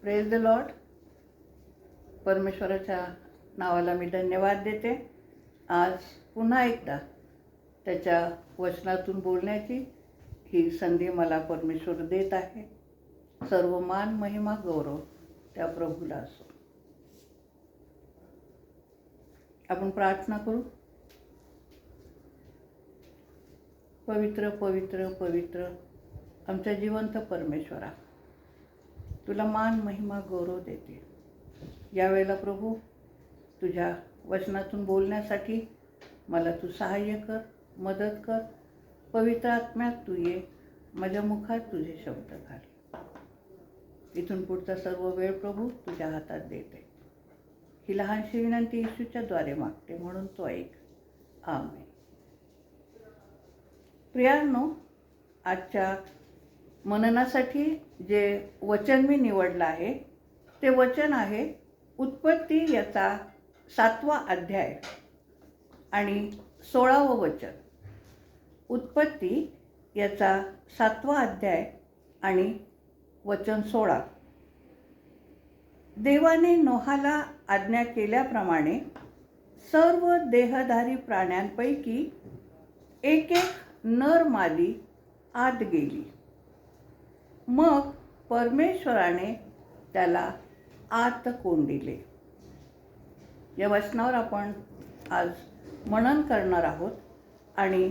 Praise the Lord. परमेश्वराच्या नावाला मी धन्यवाद देते. आज पुन्हा एकदा त्याच्या वचनातून बोलण्याची ही संधी मला परमेश्वर देत आहे. सर्व मान महिमा गौरव त्या प्रभूला असो. आपण प्रार्थना करू. पवित्र पवित्र पवित्र आमच्या जिवंत परमेश्वरा, तुला मान महिमा गौरव देते. यावेळेला प्रभू तुझ्या वचनातून बोलण्यासाठी मला तू सहाय्य कर, मदत कर. पवित्र आत्म्यात तू ये, माझ्या मुखात तुझे शब्द घाल. इथून पुढचा सर्व वेळ प्रभू तुझ्या हातात देते. ही लहानशी विनंती येशूच्या द्वारे मागते, म्हणून तो ऐक. आमेन. प्रियांनो, आजच्या मननासाठी जे वचन मी निवडलं आहे ते वचन आहे उत्पत्ती याचा 7वा अध्याय आणि 16वं वचन. उत्पत्ती याचा 7वा अध्याय आणि वचन 16. देवाने नोहाला आज्ञा केल्याप्रमाणे सर्व देहधारी प्राण्यांपैकी एक एक नर मादी आत गेली. मग परमेश्वराने त्याला आत कोंडिले. या वचनावर आपण आज मनन करणार आहोत आणि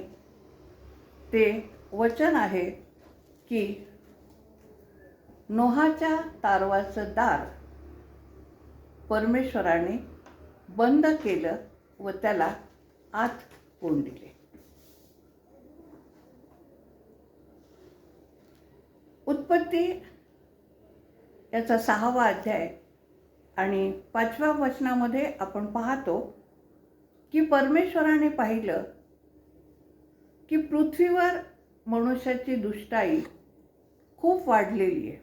ते वचन आहे की नोहाच्या तारवाचं दार परमेश्वराने बंद केलं व त्याला आत कोंडिले. उत्पत्ती याचा 6वा अध्याय आणि 5व्या वचनामध्ये आपण पाहतो की परमेश्वराने पाहिलं की पृथ्वीवर मनुष्याची दुष्टाई खूप वाढलेली आहे.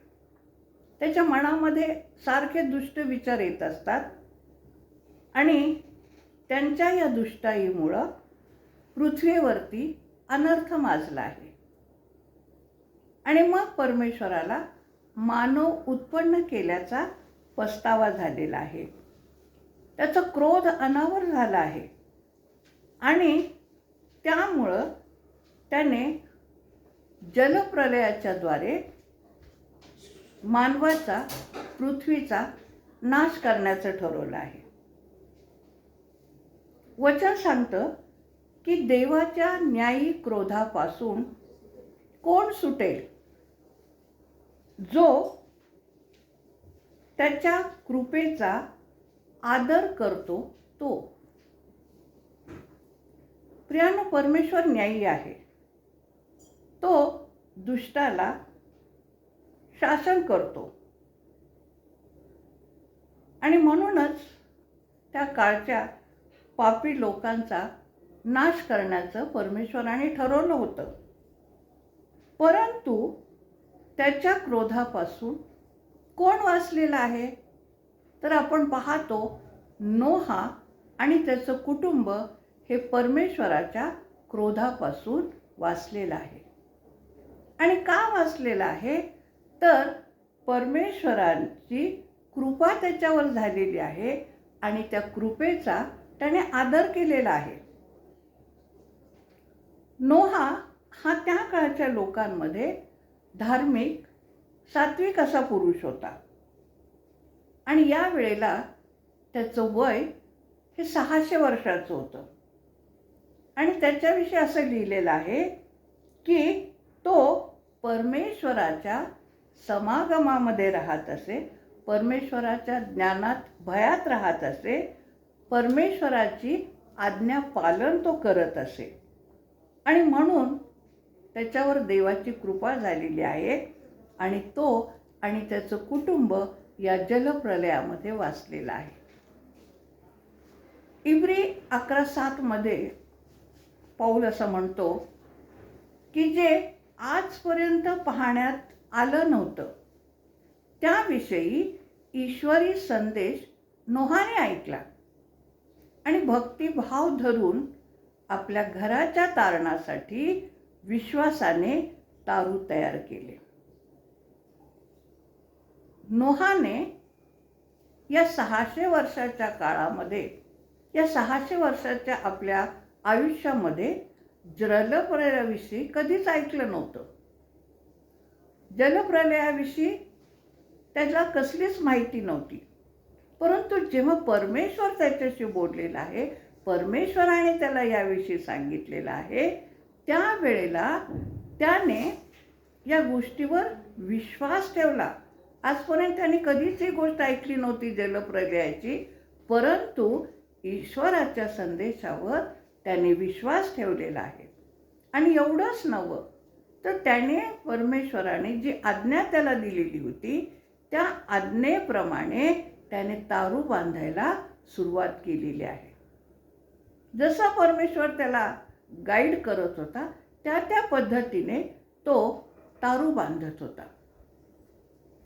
त्याच्या मनामध्ये सारखे दुष्ट विचार येत असतात आणि त्यांच्या या दुष्टाईमुळं पृथ्वीवरती अनर्थ माजला आहे. आणि मग परमेश्वराला मानव उत्पन्न केल्याचा पस्तावा झालेला आहे. त्याचा क्रोध अनावर झाला आहे आणि त्यामुळं त्याने जलप्रलयाच्या द्वारे मानवाचा, पृथ्वीचा नाश करण्याचं ठरवलं आहे. वचन सांगतं की देवाच्या न्यायी क्रोधापासून कोण सुटेल? जो त्याच्या कृपेचा आदर करतो तो. प्रियांनो, परमेश्वर न्यायी आहे. तो दुष्टाला शासन करतो आणि म्हणूनच त्या काळच्या पापी लोकांचा नाश करण्याचं परमेश्वराने ठरवलं होतं. परंतु त्याच्या क्रोधापासून कोण वाचलेला आहे? तर आपण पाहतो नोहा आणि त्याचं कुटुंब हे परमेश्वराच्या क्रोधापासून वाचलेलं आहे. आणि का वाचलेलं आहे? तर परमेश्वराची कृपा त्याच्यावर झालेली आहे आणि त्या कृपेचा त्याने आदर केलेला आहे. नोहा हा त्या काळच्या लोकांमध्ये धार्मिक, सात्विक असा पुरुष होता आणि या वेळेला त्याचं वय हे 600 वर्षाचं होतं. आणि त्याच्याविषयी असं लिहिलेलं आहे की तो परमेश्वराच्या समागमामध्ये राहत असे, परमेश्वराच्या ज्ञानात, भयात राहत असे, परमेश्वराची आज्ञा पालन तो करत असे आणि म्हणून त्याच्यावर देवाची कृपा झालेली आहे आणि तो आणि त्याचं कुटुंब या जलप्रलयामध्ये वाचलेलं आहे. इब्री 11:7 मध्ये पौल असं म्हणतो की जे आजपर्यंत पाहण्यात आलं नव्हतं त्याविषयी ईश्वरी संदेश नोहाने ऐकला आणि भक्तिभाव धरून आपल्या घराच्या तारणासाठी विश्वासाने तारू तयार केले. नोहाने या 600 वर्षाच्या काळामध्ये, या 600 वर्षाच्या आपल्या आयुष्यामध्ये जलप्रलयाविषयी कधीच ऐकलं नव्हतं. जलप्रलयाविषयी त्याला कसलीच माहिती नव्हती. परंतु जेव्हा परमेश्वर त्याच्याशी बोललेला आहे, परमेश्वराने त्याला याविषयी सांगितलेलं आहे, त्यावेळेला त्याने या गोष्टीवर विश्वास ठेवला. आजपर्यंत त्याने कधीच ही गोष्ट ऐकली नव्हती जलप्रलयाची, परंतु ईश्वराच्या संदेशावर त्याने विश्वास ठेवलेला आहे. आणि एवढंच नव्हे तर त्याने परमेश्वराने जी आज्ञा त्याला दिलेली होती, त्या आज्ञेप्रमाणे त्याने तारू बांधायला सुरुवात केलेली आहे. जसा परमेश्वर त्याला गाईड करत होता, त्या पद्धतीने तो तारू बांधत होता.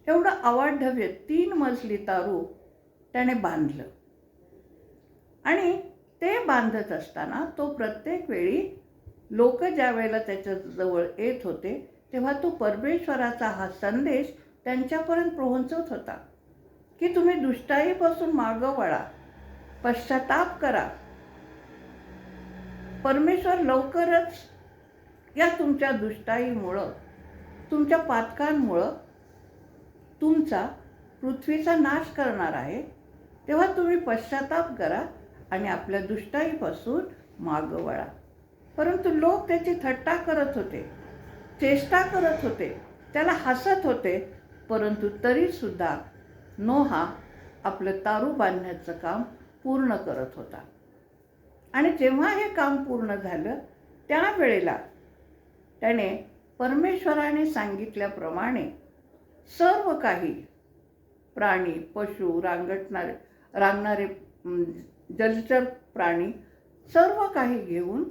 एवढं अवाढव्य 3 मजली तारू त्याने बांधलं. आणि ते बांधत असताना तो प्रत्येक वेळी लोक ज्या वेळेला त्याच्याजवळ येत होते, तेव्हा तो परमेश्वराचा हा संदेश त्यांच्यापर्यंत पोहोचवत होता की तुम्ही दुष्टाईपासून मागं वळा, पश्चाताप करा. परमेश्वर लवकरच या तुमच्या दुष्टाईमुळं, तुमच्या पातकांमुळं तुमचा पृथ्वीचा नाश करणार आहे. तेव्हा तुम्ही पश्चाताप करा आणि आपल्या दुष्टाईपासून मागं वळा. परंतु लोक त्याची थट्टा करत होते, चेष्टा करत होते, त्याला हसत होते. परंतु तरीसुद्धा नोहा आपलं तारू बांधण्याचं काम पूर्ण करत होता. आणि जेव्हा हे काम पूर्ण झालं, त्यावेळेला त्याने परमेश्वराने सांगितल्याप्रमाणे सर्व काही प्राणी, पशु, रांगणारे जलचर प्राणी सर्व काही घेऊन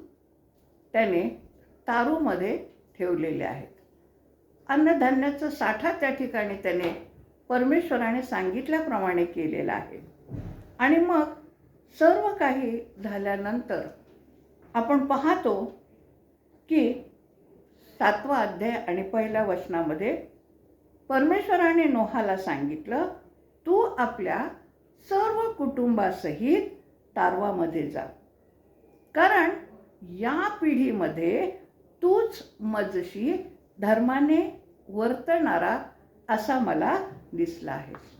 त्याने तारूमध्ये ठेवलेले आहेत. अन्नधान्याचा साठा त्या ठिकाणी त्याने परमेश्वराने सांगितल्याप्रमाणे केलेला आहे. आणि मग सर्व काही झाल्यानंतर आपण पाहतो की 7वा अध्याय आणि 1ल्या वचनामध्ये परमेश्वराने नोहाला सांगितलं, तू आपल्या सर्व कुटुंबासहित तारवामध्ये जा, कारण या पिढीमध्ये तूच मजशी धर्माने वर्तणारा असा मला दिसला आहेस.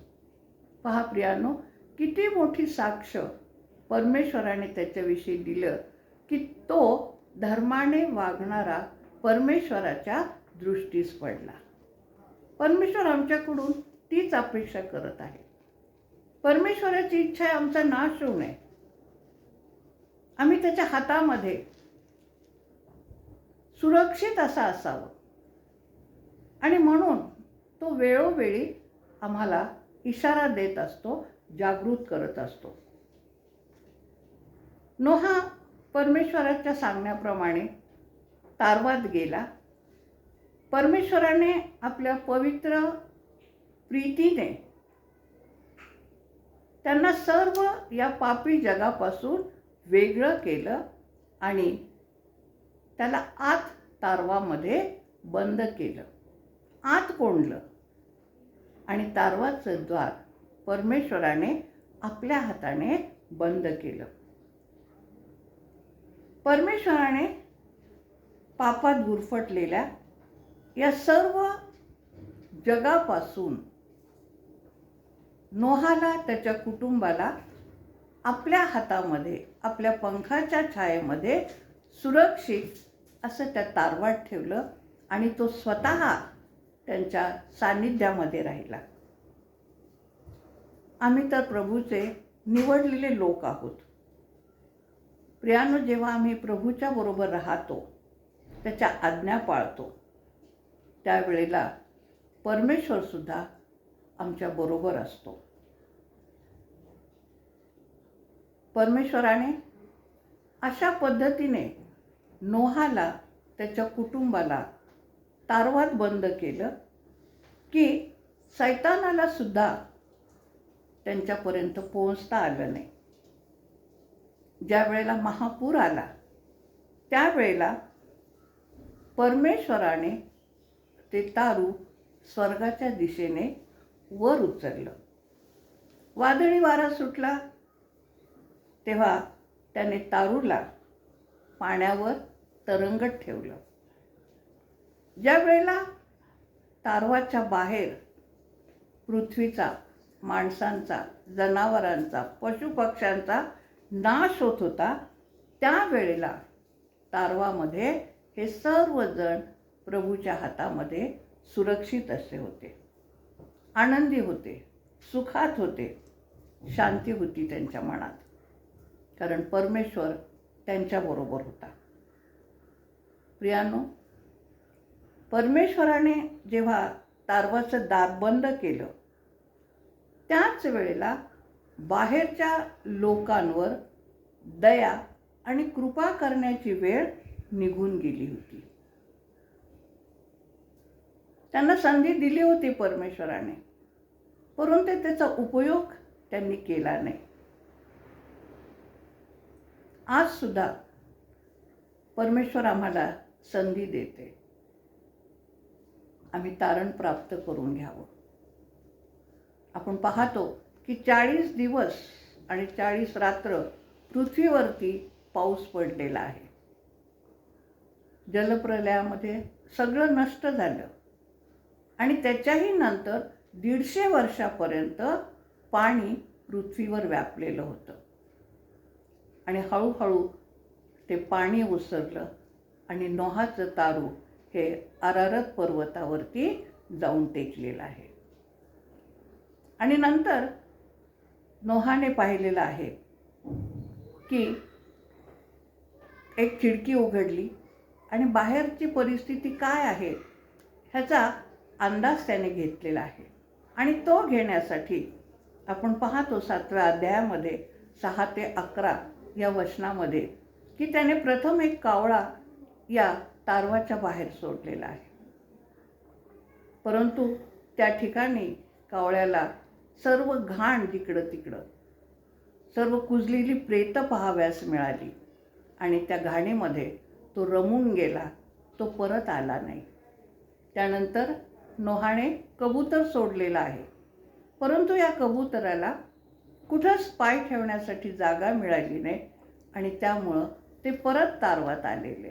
पहा प्रियानो, किती मोठी साक्ष परमेश्वराने त्याच्याविषयी दिलं की तो धर्माने वागणारा परमेश्वराच्या दृष्टीस पडला. परमेश्वर आमच्याकडून तीच अपेक्षा करत आहे. परमेश्वराची इच्छा आहे आमचा नाश होऊ नये. आम्ही त्याच्या हातामध्ये सुरक्षित असा असावं. आणि म्हणून तो वेळोवेळी आम्हाला इशारा देत असतो, जागृत करत असतो. नोहा परमेश्वराच्या सांगण्याप्रमाणे तारवात गेला. परमेश्वराने आपल्या पवित्र प्रीतीने त्यांना सर्व या पापी जगापासून वेगळं केलं आणि त्याला आत तारवामध्ये बंद केलं, आत कोंडलं. आणि तारवाचं द्वार परमेश्वराने आपल्या हाताने बंद केलं. परमेश्वराने पापात गुरफटलेल्या या सर्व जगापासून नोहाला, त्याच्या कुटुंबाला आपल्या हातामध्ये, आपल्या पंखाच्या छायेमध्ये सुरक्षित असं त्या तारवात ठेवलं आणि तो स्वतः त्यांच्या सान्निध्यामध्ये राहिला. आम्ही तर प्रभूचे निवडलेले लोक आहोत. प्रियानो, जेव्हा आम्ही प्रभूच्या बरोबर राहतो, त्याच्या आज्ञा पाळतो, त्यावेळेला परमेश्वरसुद्धा आमच्या बरोबर असतो. परमेश्वराने अशा पद्धतीने नोहाला, त्याच्या कुटुंबाला तारवात बंद केलं की सैतानाला सुद्धा त्यांच्यापर्यंत पोहोचता आलं नाही. ज्या वेळेला महापूर आला, त्यावेळेला परमेश्वराने ते तारू स्वर्गाच्या दिशेने वर उचललं. वादळी वारा सुटला तेव्हा त्याने तारूला पाण्यावर तरंगत ठेवलं. ज्या वेळेला तारवाच्या बाहेर पृथ्वीचा, माणसांचा, जनावरांचा, पशुपक्ष्यांचा नाश होत होता, त्यावेळेला तारवामध्ये हे सर्वजण प्रभूच्या हातामध्ये सुरक्षित असे होते, आनंदी होते, सुखात होते, शांती होती त्यांच्या मनात, कारण परमेश्वर त्यांच्याबरोबर होता. प्रियानो, परमेश्वराने जेव्हा तारवाचं दार बंद केलं, त्याच वेळेला बाहेरच्या लोकांवर दया आणि कृपा करण्याची वेळ निघून गेली होती. त्यांना संधी दिली होती परमेश्वराने, परंतु त्याचा उपयोग त्यांनी केला नाही. आज सुद्धा परमेश्वर आम्हाला संधी देते, आम्ही तारण प्राप्त करून घ्यावं. आपण पाहतो की 40 दिवस आणि 40 रात्र पृथ्वीवरती पाऊस पडलेला आहे. जलप्रलयामध्ये सगळं नष्ट झालं आणि त्याच्याही नंतर 150 वर्षापर्यंत पाणी पृथ्वीवर व्यापलेलं होतं आणि हळूहळू ते पाणी ओसरलं आणि नोहाचं तारू हे अरारत पर्वतावरती जाऊन टेकलेलं आहे. आणि नंतर नोहाने पाहिलेलं आहे की एक खिडकी उघडली आणि बाहेरची परिस्थिती काय आहे ह्याचा अंदाज त्याने घेतलेला आहे. आणि तो घेण्यासाठी आपण पाहतो 7व्या अध्यायामध्ये 6 ते 11 या वचनामध्ये की त्याने प्रथम एक कावळा या तारवाच्या बाहेर सोडलेला आहे. परंतु त्या ठिकाणी कावळ्याला सर्व घाण जिकडं तिकडं, सर्व कुजलेली प्रेतं पाहाव्यास मिळाली आणि त्या घाणीमध्ये तो रमून गेला, तो परत आला नाही. त्यानंतर नोहाने कबूतर सोडलेला आहे, परंतु या कबुतराला कुठंच पाय ठेवण्यासाठी जागा मिळाली नाही आणि त्यामुळं ते परत तारवात आलेले.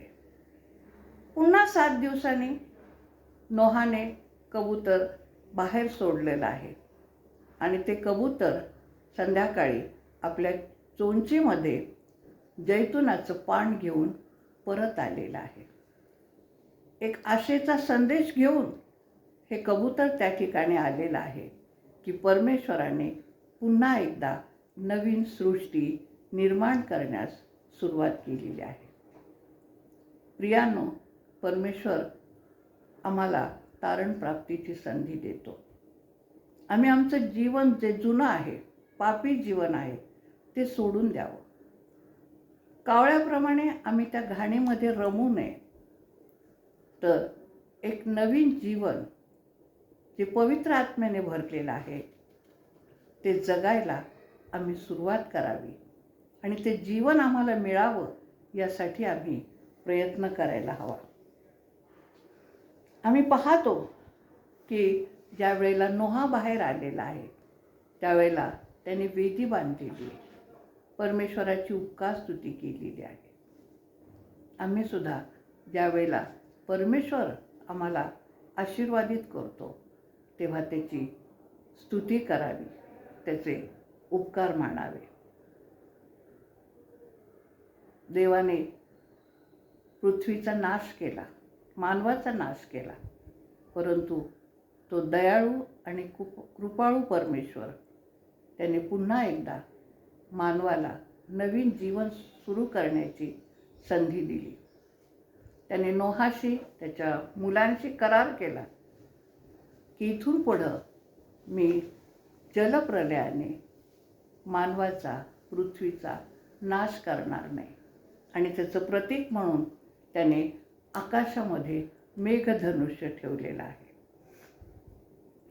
पुन्हा 7 दिवसांनी नोहाने कबूतर बाहेर सोडलेलं आहे आणि ते कबूतर संध्याकाळी आपल्या चोंचीमध्ये जैतुनाचं पान घेऊन परत आलेलं आहे. एक आशेचा संदेश घेऊन हे कबूतर त्या ठिकाणी आलेलं आहे की परमेश्वराने पुन्हा एकदा नवीन सृष्टी निर्माण करण्यास सुरुवात केलेली आहे. प्रियानो, परमेश्वर आम्हाला तारण प्राप्तीची संधी देतो. आम्ही आमचं जीवन जे जुनं आहे, पापी जीवन आहे, ते सोडून द्यावं. कावळ्याप्रमाणे आम्ही त्या घाणीमध्ये रमू नये, तर एक नवीन जीवन जे पवित्र आत्म्याने भरलेलं आहे ते जगायला आम्ही सुरुवात करावी आणि ते जीवन आम्हाला मिळावं यासाठी आम्ही प्रयत्न करायला हवा. आम्ही पाहतो की ज्या वेळेला नोहा बाहेर आलेला आहे त्यावेळेला त्याने वेदी बांधलेली आहे, परमेश्वराची उपकार स्तुती केलेली आहे. आम्ही सुद्धा ज्या वेळेला परमेश्वर आम्हाला आशीर्वादित करतो तेव्हा त्याची स्तुती करावी, त्याचे उपकार मानावे. देवाने पृथ्वीचा नाश केला, मानवाचा नाश केला, परंतु तो दयाळू आणि कृपाळू परमेश्वर त्याने पुन्हा एकदा मानवाला नवीन जीवन सुरू करण्याची संधी दिली. त्याने नोहाशी, त्याच्या मुलांशी करार केला की इथून पुढं मी जलप्रलयाने मानवाचा, पृथ्वीचा नाश करणार नाही. आणि त्याचं प्रतीक म्हणून त्याने आकाशामध्ये मेघधनुष्य ठेवलेलं आहे.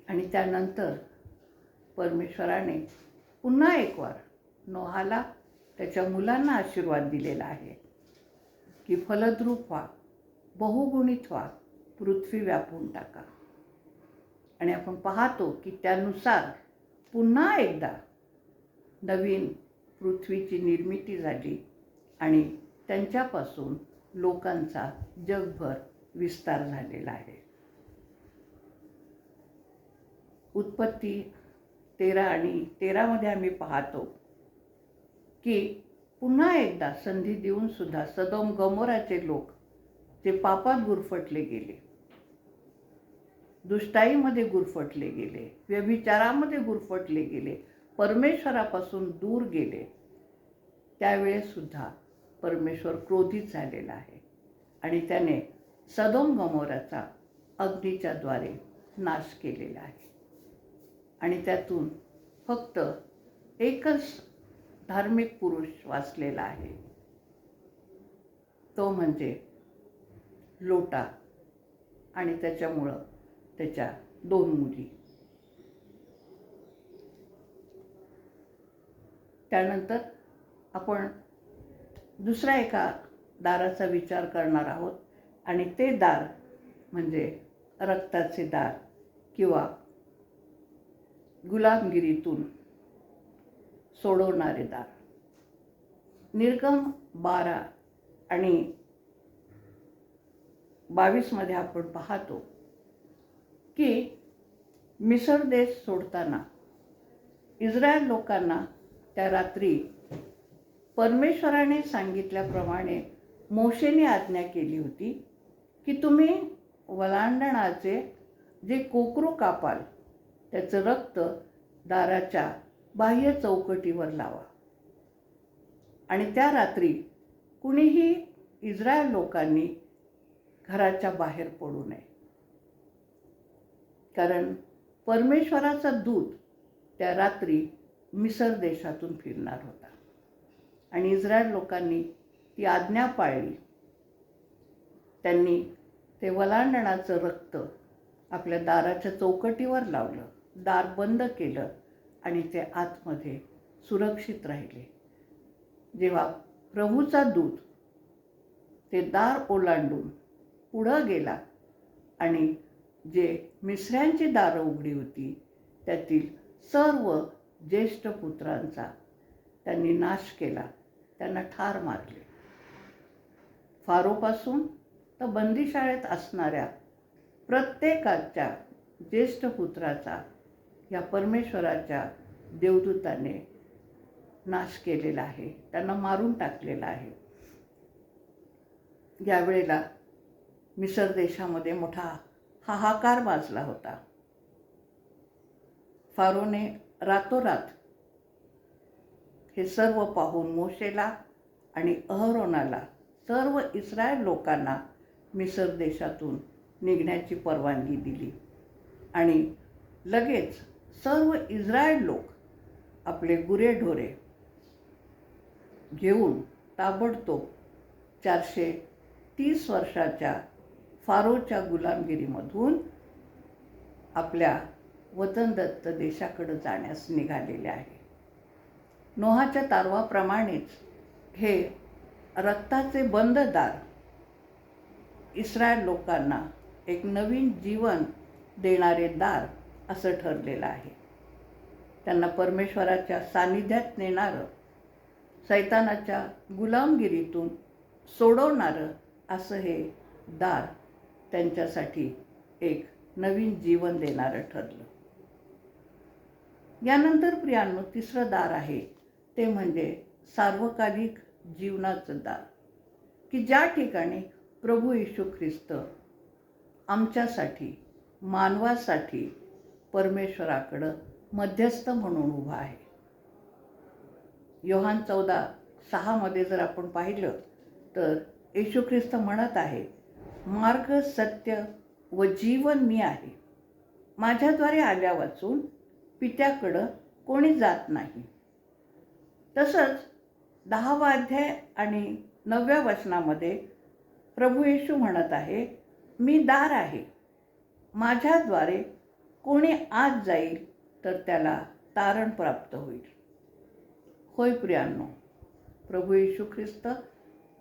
आणि त्यानंतर परमेश्वराने पुन्हा एक वार नोहाला, त्याच्या मुलांना आशीर्वाद दिलेला आहे की फलद्रूप व्हा, बहुगुणित व्हा, पृथ्वी व्यापून टाका. आणि आणि आपण पाहतो की त्यानुसार पुन्हा एकदा नवीन पृथ्वीची निर्मिती झाली आणि त्यांच्यापासून लोकांचा जगभर विस्तार झालेला आहे. उत्पत्ती 13 आणि 13 आम्ही पाहतो की पुन्हा एकदा संधी देऊन सुद्धा सदोम गमोराचे लोक जे पापात गुरफटले गेले, दुष्टाईमध्ये गुरफटले गेले, व्यभिचारामध्ये गुरफटले गेले, परमेश्वरापासून दूर गेले, त्यावेळेस सुद्धा परमेश्वर क्रोधित झालेला आहे आणि त्याने सदोम गमोराचा अग्नीच्या द्वारे नाश केलेला आहे. आणि त्यातून फक्त एकच धार्मिक पुरुष वाचलेला आहे, तो म्हणजे लोटा आणि त्याच्यामुळं त्याच्या 2 मुली. त्यानंतर आपण दुसऱ्या एका दाराचा विचार करणार आहोत आणि ते दार म्हणजे रक्ताचे दार किंवा गुलामगिरीतून सोडवणारे दार. निर्गम 12 आणि 22 आपण पाहतो की मिसर देश सोडताना इस्रायल लोकांना त्या रात्री परमेश्वराने सांगितल्याप्रमाणे मोशेने आज्ञा केली होती की तुम्ही वलांडणाचे जे कोकरू कापाल त्याचं रक्त दाराच्या बाह्य चौकटीवर लावा. आणि त्या रात्री कुणीही इस्रायल लोकांनी घराच्या बाहेर पडू नये, कारण परमेश्वराचा दूत त्या रात्री मिसर देशातून फिरणार होता आणि इस्रायल लोकांनी ती आज्ञा पाळली. त्यांनी ते वलांडणाचं रक्त आपल्या दाराच्या चौकटीवर लावलं, दार बंद केलं आणि ते आतमध्ये सुरक्षित राहिले. जेव्हा प्रभूचा दूत ते दार ओलांडून पुढं गेला आणि जे मिसऱ्यांची दारं उघडी होती त्यातील सर्व ज्येष्ठ पुत्रांचा त्यांनी नाश केला, त्यांना ठार मारले. फारोपासून तर बंदीशाळेत असणाऱ्या प्रत्येकाच्या ज्येष्ठ पुत्राचा या परमेश्वराच्या देवदूताने नाश केलेला आहे, त्यांना मारून टाकलेला आहे. यावेळेला मिसर देशामध्ये मोठा हाहाकार माजला होता. फारोने रातोरात हे सर्व पाहून मोशेला आणि अहरोनाला सर्व इस्रायल लोकांना मिसर देशातून निघण्याची परवानगी दिली आणि लगेच सर्व इस्रायल लोक आपले गुरेढोरे घेऊन ताबडतोब 430 वर्षाच्या फारोच्या गुलामगिरीमधून आपल्या वतनदत्त देशाकडे जाण्यास निघालेले आहे. नोहाच्या तारवाप्रमाणेच हे रक्ताचे बंद दार इस्रायल लोकांना एक नवीन जीवन देणारे दार असं ठरलेलं आहे. त्यांना परमेश्वराच्या सानिध्यात नेणारं, सैतानाच्या गुलामगिरीतून सोडवणारं असं हे दार त्यांच्यासाठी एक नवीन जीवन देणारं ठरलं. यानंतर प्रियांनो, तिसरं दार आहे ते म्हणजे सार्वकालिक जीवनाचं दार, की ज्या ठिकाणी प्रभू येशू ख्रिस्त आमच्यासाठी, मानवासाठी परमेश्वराकडं मध्यस्थ म्हणून उभा आहे. योहान 14:6 जर आपण पाहिलं तर येशू ख्रिस्त म्हणत आहे, मार्ग, सत्य व जीवन मी आहे. माझ्याद्वारे आल्या वाचून पित्याकडं कोणी जात नाही. तसंच 10वा अध्याय आणि 9व्या वचनामध्ये प्रभू येशू म्हणत आहे, मी दार आहे. माझ्याद्वारे कोणी आत जाईल तर त्याला तारण प्राप्त होईल. होय प्रियांनो, प्रभू येशू ख्रिस्त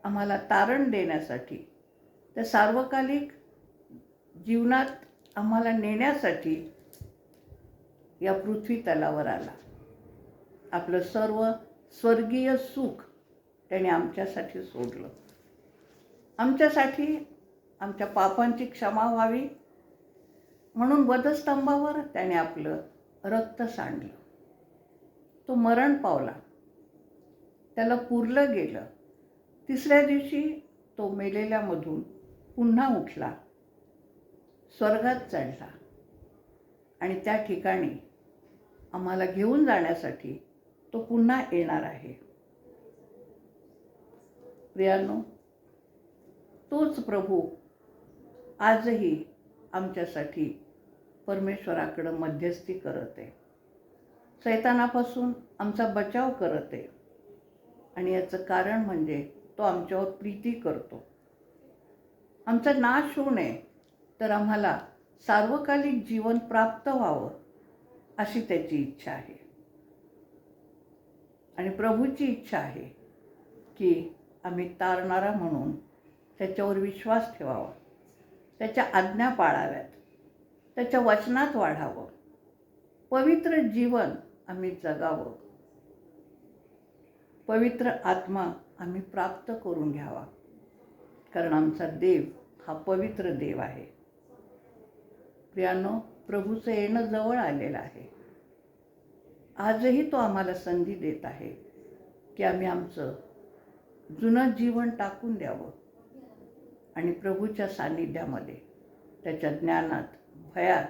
आम्हाला तारण देण्यासाठी, त्या सार्वकालिक जीवनात आम्हाला नेण्यासाठी या पृथ्वी तलावर आला. आपलं सर्व स्वर्गीय सुख त्याने आमच्यासाठी सोडलं. आमच्यासाठी आमच्या पापांची क्षमा व्हावी म्हणून वधस्तंभावर त्याने आपलं रक्त सांडलं. तो मरण पावला, त्याला पुरलं गेलं. तिसऱ्या दिवशी तो मेलेल्यामधून पुन्हा उठला, स्वर्गात चढला आणि त्या ठिकाणी आम्हाला घेऊन जाण्यासाठी तो पुन्हा येणार आहे. प्रियांनो, तोच प्रभू आजही आमच्यासाठी परमेश्वराकडं मध्यस्थी करत आहे, शैतानापासून आमचा बचाव करत आहे. आणि याचं कारण म्हणजे तो आमच्यावर प्रीती करतो. आमचा नाश होऊ नये तर आम्हाला सार्वकालिक जीवन प्राप्त व्हावं अशी त्याची इच्छा आहे. आणि प्रभूची इच्छा आहे की आम्ही तारणारा म्हणून त्याच्यावर विश्वास ठेवावा, त्याच्या आज्ञा पाळाव्यात, त्याच्या वचनात वाढावं, पवित्र जीवन आम्ही जगावं, पवित्र आत्मा आम्ही प्राप्त करून घ्यावा. कारण आमचा देव हा पवित्र देव आहे. प्रियांनो, प्रभूचं येणं जवळ आलेलं आहे. आजही तो आम्हाला संधी देत आहे की आम्ही आमचं जुनं जीवन टाकून द्यावं आणि प्रभूच्या सान्निध्यामध्ये, त्याच्या ज्ञानात, भयात,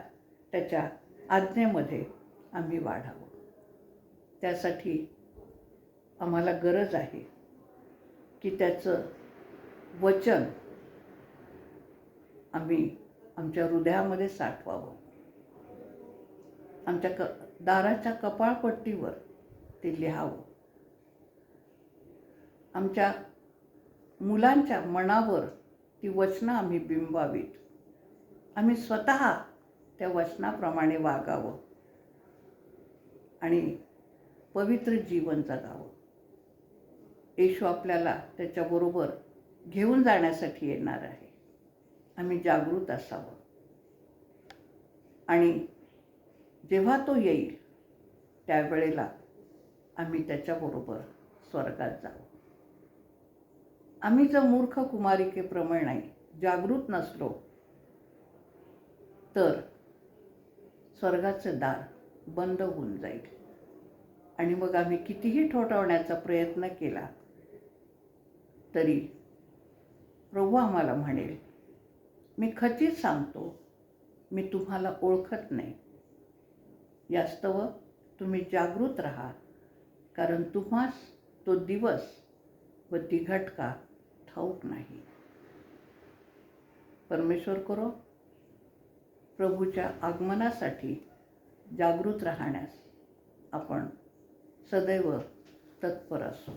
त्याच्या आज्ञेमध्ये आम्ही वाढावं. त्यासाठी आम्हाला गरज आहे की त्याचं वचन आम्ही आमच्या हृदयामध्ये साठवावं. आमच्या दाराच्या कपाळपट्टीवर ते लिहावं. आमच्या मुलांच्या मनावर ती वचनं आम्ही बिंबवावीत. आम्ही स्वतः त्या वचनाप्रमाणे वागावं आणि पवित्र जीवन जगावं. येशू आपल्याला त्याच्याबरोबर घेऊन जाण्यासाठी येणार आहे. आम्ही जागृत असावं आणि जेव्हा तो येईल त्यावेळेला आम्ही त्याच्याबरोबर स्वर्गात जाऊ. आम्ही जर मूर्ख कुमारिकेप्रमाणे जागृत नसलो तर स्वर्गाचे दार बंद होऊन जाईल आणि मग आम्ही कितीही ठोठावण्याचा प्रयत्न केला तरी प्रभू आम्हाला म्हणेल, मी खचित सांगतो, मी तुम्हाला ओळखत नाही. यास्तव तुम्ही जागृत राहा, कारण तुम्हास तो दिवस व ती घटका ठाऊक नाही. परमेश्वर करो प्रभूच्या आगमनासाठी जागृत राहण्यास आपण सदैव तत्पर असू.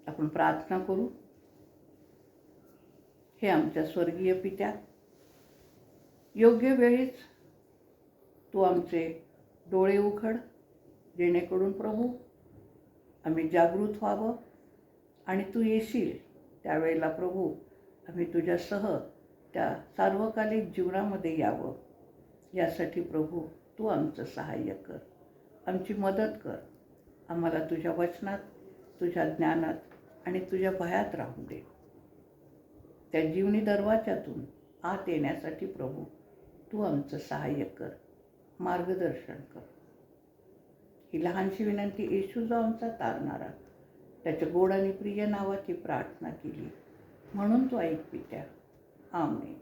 आपण प्रार्थना करू. हे आमच्या स्वर्गीय पित्या, योग्य वेळीच तू आमचे डोळे उघड, जेणेकरून प्रभू आम्ही जागृत व्हावं आणि तू येशील त्यावेळेला प्रभू आम्ही तुझ्यासह त्या सार्वकालिक जीवनामध्ये यावं. यासाठी प्रभू तू आमचं सहाय्य कर, आमची मदत कर. आम्हाला तुझ्या वचनात, तुझ्या ज्ञानात आणि तुझ्या भयात राहू दे. त्या जीवनी दरवाजातून आत येण्यासाठी प्रभू तू आमचं सहाय्य कर, मार्गदर्शन कर. ही लहानशी विनंती येशू जो आमचा तारणारा, त्याच्या गोड आणि प्रिय नावाची प्रार्थना केली म्हणून तू ऐक पित्या. आमेन.